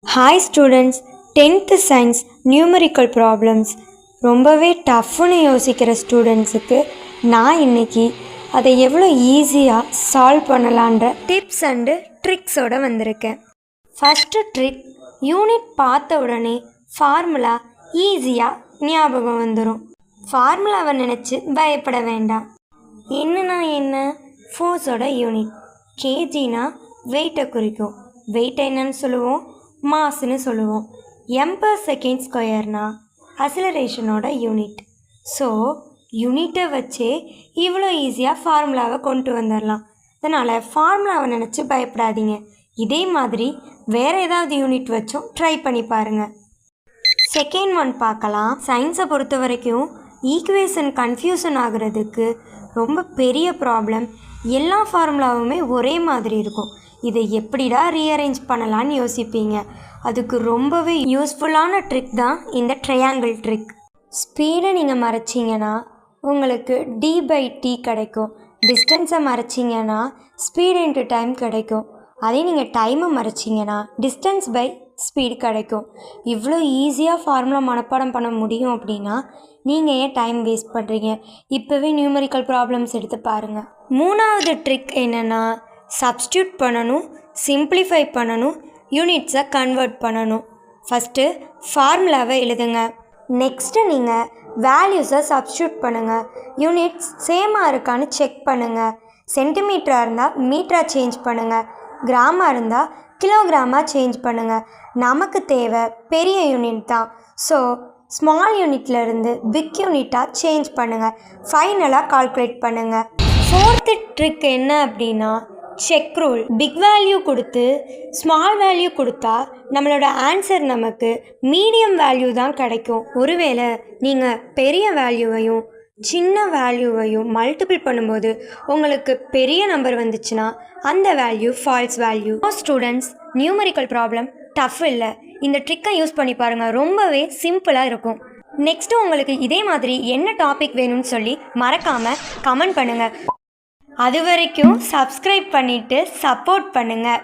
Hi students, 10th science numerical problems ரொம்பவே டஃப்னு யோசிக்கிற ஸ்டூடெண்ட்ஸுக்கு நான் இன்றைக்கி அதை எவ்வளோ ஈஸியாக சால்வ் பண்ணலான்ற டிப்ஸ் அண்டு ட்ரிக்ஸோடு வந்திருக்கேன். ஃபஸ்ட்டு ட்ரிக், யூனிட் பார்த்த உடனே ஃபார்முலா ஈஸியாக ஞாபகம் வந்துடும். ஃபார்முலாவை நினச்சி பயப்பட வேண்டாம். என்ன ஃபோர்ஸோட யூனிட், கேஜினா வெயிட்டை குறிக்கும். வெயிட் என்னன்னு சொல்லுவோம், மாஸ்ன்னு சொல்லுவோம். m/s ஸ்கொயர்னா அசிலரேஷனோட unit. ஸோ யூனிட்டை வச்சே இவ்வளோ ஈஸியாக ஃபார்முலாவை கொண்டு வந்துடலாம். அதனால் ஃபார்முலாவை நினச்சி பயப்படாதீங்க. இதே மாதிரி வேறு ஏதாவது யூனிட் வச்சும் ட்ரை பண்ணி பாருங்கள். செகண்ட் ஒன் பார்க்கலாம். சயின்ஸை பொறுத்த வரைக்கும் ஈக்குவேஷன் கன்ஃபியூஷன் ஆகிறதுக்கு ரொம்ப பெரிய ப்ராப்ளம், எல்லா ஃபார்முலாவுமே ஒரே மாதிரி இருக்கும். இதை எப்படிடா ரீஅரேஞ்ச் பண்ணலான்னு யோசிப்பீங்க. அதுக்கு ரொம்பவே யூஸ்ஃபுல்லான ட்ரிக் தான் இந்த ட்ரையாங்கிள் ட்ரிக். ஸ்பீடை நீங்கள் மறைச்சிங்கன்னா உங்களுக்கு d/t கிடைக்கும். டிஸ்டன்ஸை மறைச்சிங்கன்னா ஸ்பீட் இன்ட்டு டைம் கிடைக்கும். அதே நீங்கள் டைமை மறைச்சிங்கன்னா டிஸ்டன்ஸ் பை ஸ்பீடு கிடைக்கும். இவ்வளோ ஈஸியாக ஃபார்முலா மனப்பாடம் பண்ண முடியும் அப்படின்னா நீங்கள் ஏன் டைம் வேஸ்ட் பண்ணுறீங்க? இப்போவே நியூமரிக்கல் ப்ராப்ளம்ஸ் எடுத்து பாருங்கள். மூணாவது ட்ரிக் என்னென்னா, சப்ஸ்டியூட் பண்ணணும், சிம்பிளிஃபை பண்ணணும், யூனிட்ஸை கன்வெர்ட் பண்ணணும். ஃபஸ்ட்டு ஃபார்முலாவை எழுதுங்க. நெக்ஸ்ட்டு நீங்கள் வேல்யூஸை சப்ஸ்டியூட் பண்ணுங்கள். யூனிட்ஸ் சேமாக இருக்கான்னு செக் பண்ணுங்கள். சென்டிமீட்டராக இருந்தால் மீட்டராக சேஞ்ச் பண்ணுங்கள். கிராமாக இருந்தால் கிலோகிராமாக சேஞ்ச் பண்ணுங்கள். நமக்கு தேவை பெரிய யூனிட் தான். ஸோ ஸ்மால் யூனிட்லேருந்து பிக் யூனிட்டாக சேஞ்ச் பண்ணுங்கள். ஃபைனலாக கால்குலேட் பண்ணுங்கள். ஃபோர்த்து ட்ரிக் என்ன அப்படின்னா, செக் ரூல். பிக் வேல்யூ கொடுத்து ஸ்மால் வேல்யூ கொடுத்தா நம்மளோட ஆன்சர் நமக்கு மீடியம் வேல்யூ தான் கிடைக்கும். ஒருவேளை நீங்கள் பெரிய வேல்யூவையும் சின்ன வேல்யூவையும் மல்டிபிள் பண்ணும்போது உங்களுக்கு பெரிய நம்பர் வந்துச்சுன்னா அந்த value false value. Students, numerical problem tough இல்லை. இந்த ட்ரிக்கை யூஸ் பண்ணி பாருங்கள், ரொம்பவே சிம்பிளாக இருக்கும். நெக்ஸ்ட்டு உங்களுக்கு இதே மாதிரி என்ன டாபிக் வேணும்னு சொல்லி மறக்காமல் கமெண்ட் பண்ணுங்கள். அது வரைக்கும் சப்ஸ்கிரைப் பண்ணிவிட்டு சப்போர்ட் பண்ணுங்கள்.